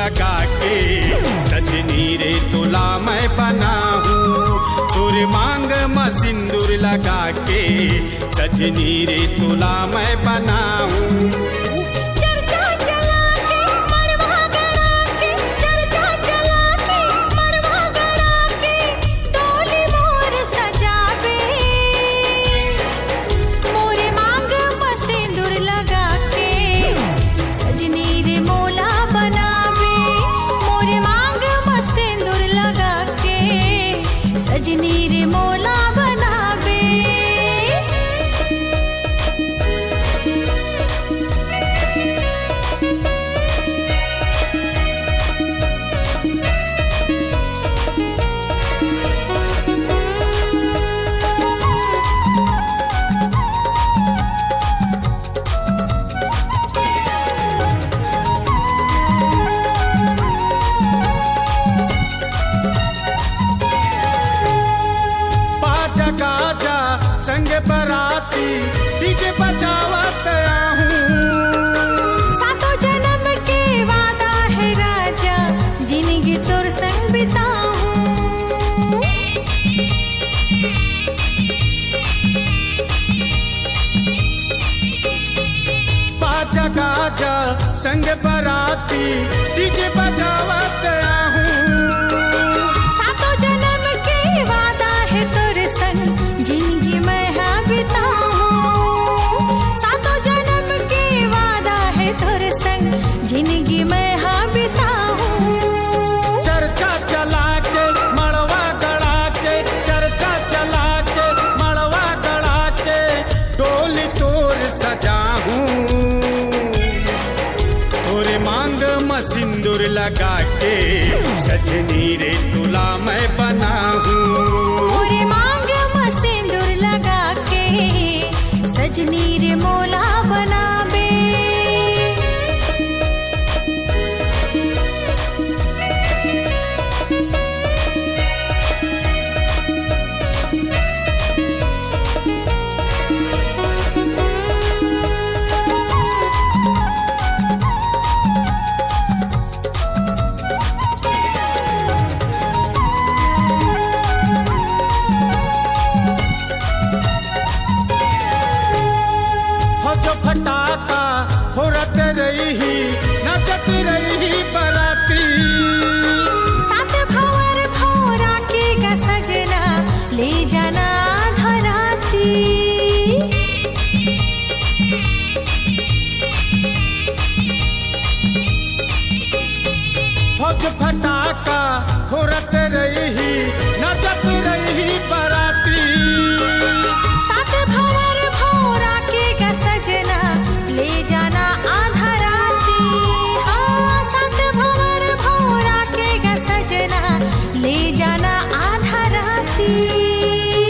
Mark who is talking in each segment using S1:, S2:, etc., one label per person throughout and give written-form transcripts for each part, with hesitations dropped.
S1: लगा के सजनी रे तुला मैं बनाऊं। तोरे मांग में सिंदूर लगा के सजनी रे तुला मैं बनाऊं।
S2: सजनी रे मोला बनावे
S1: गाजा संग बराती डीजे बजावत आहूं।
S2: सातों जन्म के वादा है राजा जिंदगी तोर संग बिताऊं।
S1: बाजा गाजा संग बराती डीजे बजावत आहूं।
S2: जिंदगी मैं हाँ बिताऊं। सातों जन्म के वादा है तोरे संग जिंदगी मैं हाँ बिताऊं।
S1: चर्चा चला के मड़वा गड़ा के चर्चा चला के मड़वा गड़ा के डोली तोर सजाऊं। तोरे मांग में सिंदूर लगा के सजनी रे तुला मैं बनाऊं।
S2: सजनी रे मोला बनावे
S1: जो फटाका फोड़त रही नचत रही बराती।
S2: सात भंवर भौरा के गा सजना ले जाना धराती।
S1: फौज फटाका फोड़त रही नचत रही बराती।
S2: ले जाना आधा राती। हाँ सात भंवर भौरा के गा सजना ले जाना आधा राती।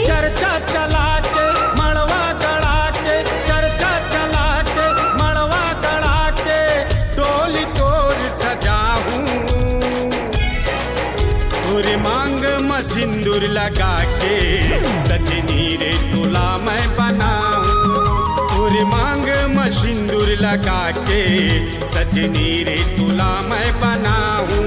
S1: चर्चा चला के मड़वा गड़ा के चर्चा चला के मड़वा गड़ा के डोली तोर सजाऊं। तोरे मांग में सिंदूर लगा के सजनी रे तुला मैं बनाऊं। तोरे मांग में सिंदूर लगा के सजनी रे तुला मैं बनाऊं।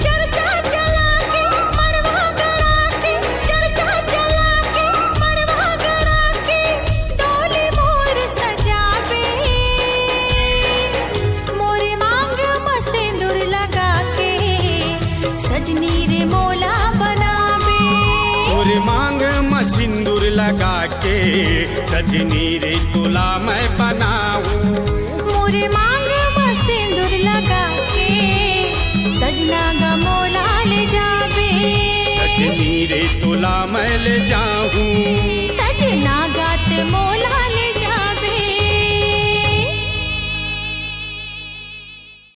S2: चर्चा चला के मड़वा गड़ा के चर्चा चला के मड़वा गड़ा के डोली मोर सजावे। मोरे मांग में सिंदूर लगा के सजनी रे मोला बनावे।
S1: तोरे मांग में सिंदूर लगा के सजनी रे तुला मैं बना